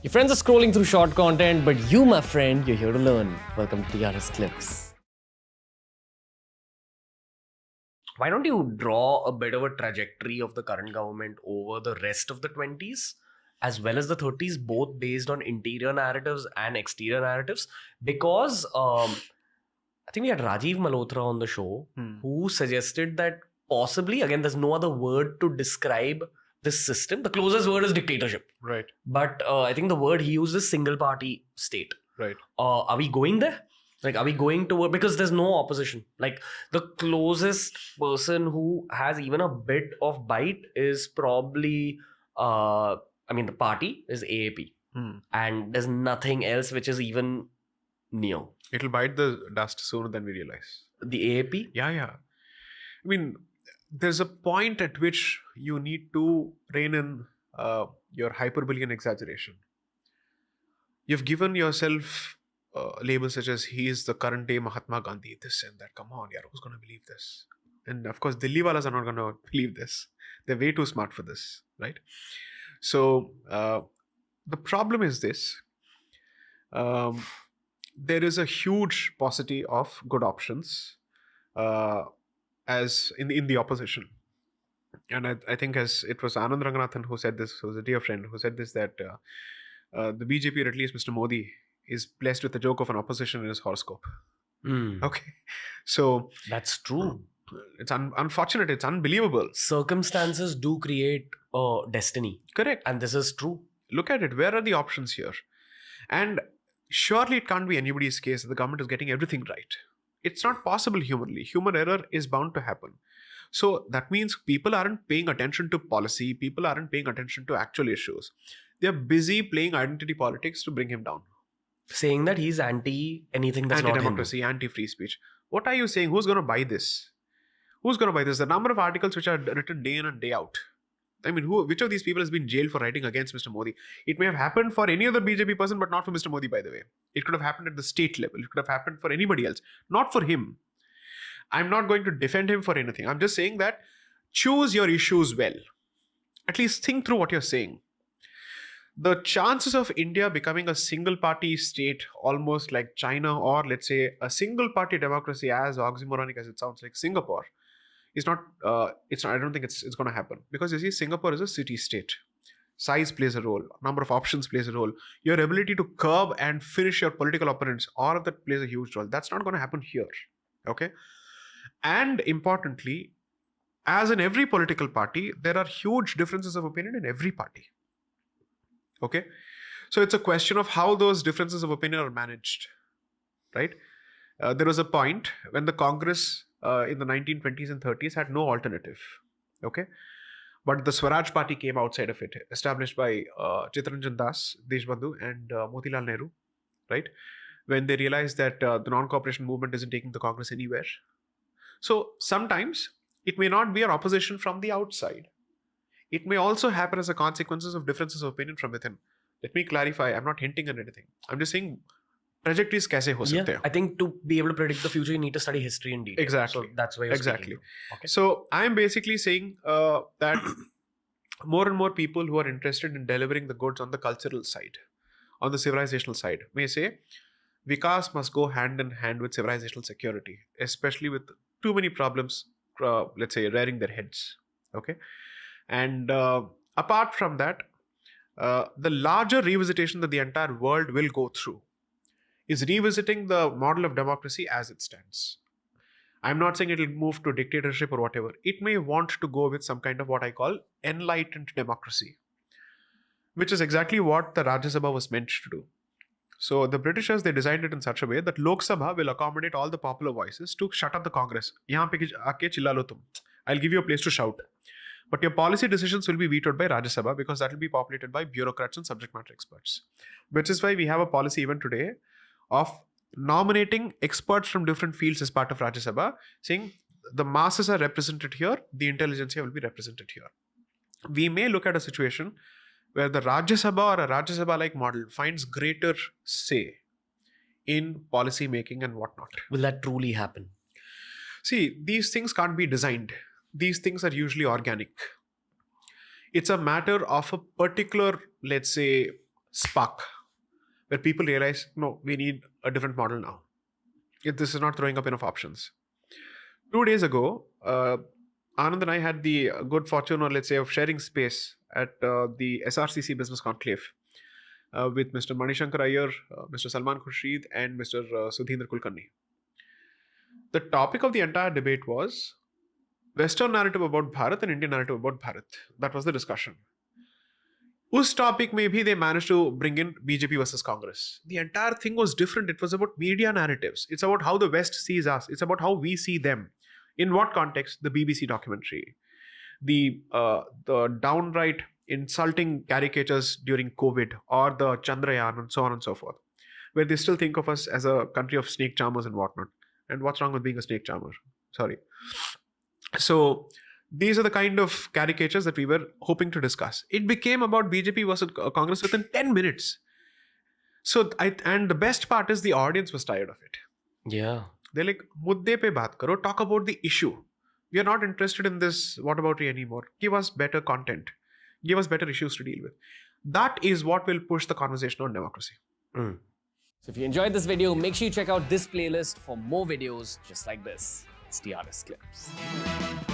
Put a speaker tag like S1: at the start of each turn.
S1: Your friends are scrolling through short content, but you, my friend, you're here to learn. Welcome to TRS Clips. Why don't you draw a bit of a trajectory of the current government over the rest of the 20s as well as the 30s, both based on interior narratives and exterior narratives? Because I think we had Rajiv Malhotra on the show who suggested that possibly, again, there's no other word to describe this system. The closest word is dictatorship.
S2: Right.
S1: But I think the word he used is single party state.
S2: Right.
S1: Are we going there? Like, are we going toward, because there's no opposition. Like, the closest person who has even a bit of bite is probably, the party is AAP. And there's nothing else which is even near.
S2: It'll bite the dust sooner than we realize.
S1: The AAP?
S2: Yeah. I mean, there's a point at which you need to rein in your hyperbole and exaggeration. You've given yourself labels such as he is the current day Mahatma Gandhi, this and that. Come on, yaar, who's going to believe this? And of course, Delhi walas are not going to believe this. They're way too smart for this, right? So the problem is this. There is a huge paucity of good options as in the opposition. And I think as it was Anand Ranganathan who said this, who was a dear friend, who said this, that the BJP, or at least Mr. Modi, is blessed with the joke of an opposition in his horoscope. Okay. So
S1: that's true.
S2: It's unfortunate. It's unbelievable.
S1: Circumstances do create destiny.
S2: Correct.
S1: And this is true.
S2: Look at it. Where are the options here? And surely it can't be anybody's case that the government is getting everything right. It's not possible humanly. Human error is bound to happen. So that means people aren't paying attention to policy. People aren't paying attention to actual issues. They're busy playing identity politics to bring him down.
S1: Saying that he's anti anything that's not
S2: anti-democracy, anti-free speech. What are you saying? Who's going to buy this? Who's going to buy this? The number of articles which are written day in and day out. I mean, which of these people has been jailed for writing against Mr. Modi? It may have happened for any other BJP person, but not for Mr. Modi, by the way. It could have happened at the state level. It could have happened for anybody else. Not for him. I'm not going to defend him for anything. I'm just saying that choose your issues well. At least think through what you're saying. The chances of India becoming a single party state, almost like China, or let's say a single party democracy, as oxymoronic as it sounds, like Singapore, is not, I don't think it's going to happen. Because you see, Singapore is a city state. Size plays a role. Number of options plays a role. Your ability to curb and finish your political opponents, all of that plays a huge role. That's not going to happen here. Okay. And importantly, as in every political party, there are huge differences of opinion in every party. Okay. So it's a question of how those differences of opinion are managed. Right. There was a point when the Congress in the 1920s and 30s had no alternative. Okay. But the Swaraj party came outside of it, established by Chittaranjan Das, Deshbandhu, and Motilal Nehru. Right. When they realized that the non-cooperation movement isn't taking the Congress anywhere. So sometimes it may not be an opposition from the outside. It may also happen as a consequences of differences of opinion from within. Let me clarify. I'm not hinting at anything. I'm just saying trajectories kaise ho sakte hain.
S1: I think to be able to predict the future, you need to study history in detail.
S2: Exactly.
S1: So that's why you're speaking.
S2: Okay. So I'm basically saying that more and more people who are interested in delivering the goods on the cultural side, on the civilizational side, may say Vikas must go hand in hand with civilizational security, especially with too many problems, let's say, rearing their heads. Okay. And apart from that, the larger revisitation that the entire world will go through is revisiting the model of democracy as it stands. I'm not saying it will move to dictatorship or whatever. It may want to go with some kind of what I call enlightened democracy, which is exactly what the Rajya Sabha was meant to do. So the Britishers, they designed it in such a way that Lok Sabha will accommodate all the popular voices to shut up the Congress. Yahan pe aake chilla lo tum. I'll give you a place to shout. But your policy decisions will be vetoed by Rajya Sabha because that will be populated by bureaucrats and subject matter experts. Which is why we have a policy even today of nominating experts from different fields as part of Rajya Sabha, saying the masses are represented here, the intelligentsia will be represented here. We may look at a situation where the Rajya Sabha or a Rajya Sabha-like model finds greater say in policy making and whatnot.
S1: Will that truly happen?
S2: See, these things can't be designed. These things are usually organic. It's a matter of a particular, let's say, spark where people realize, no, we need a different model now. This is not throwing up enough options. 2 days ago, Anand and I had the good fortune, or let's say, of sharing space at the SRCC Business Conclave with Mr. Manishankar Iyer, Mr. Salman Khurshid, and Mr. Sudhindra Kulkarni. The topic of the entire debate was Western narrative about Bharat and Indian narrative about Bharat. That was the discussion. Us topic maybe they managed to bring in BJP versus Congress. The entire thing was different. It was about media narratives. It's about how the West sees us. It's about how we see them. In what context? The BBC documentary, the downright insulting caricatures during COVID, or the Chandrayaan, and so on and so forth, where they still think of us as a country of snake charmers and whatnot. And what's wrong with being a snake charmer? Sorry. So these are the kind of caricatures that we were hoping to discuss. It became about BJP versus Congress within 10 minutes. And the best part is the audience was tired of it.
S1: Yeah.
S2: They're like, mudde pe baat karo, talk about the issue. We are not interested in this whataboutery anymore. Give us better content. Give us better issues to deal with. That is what will push the conversation on democracy.
S1: Mm.
S3: So if you enjoyed this video, make sure you check out this playlist for more videos just like this. It's TRS Clips.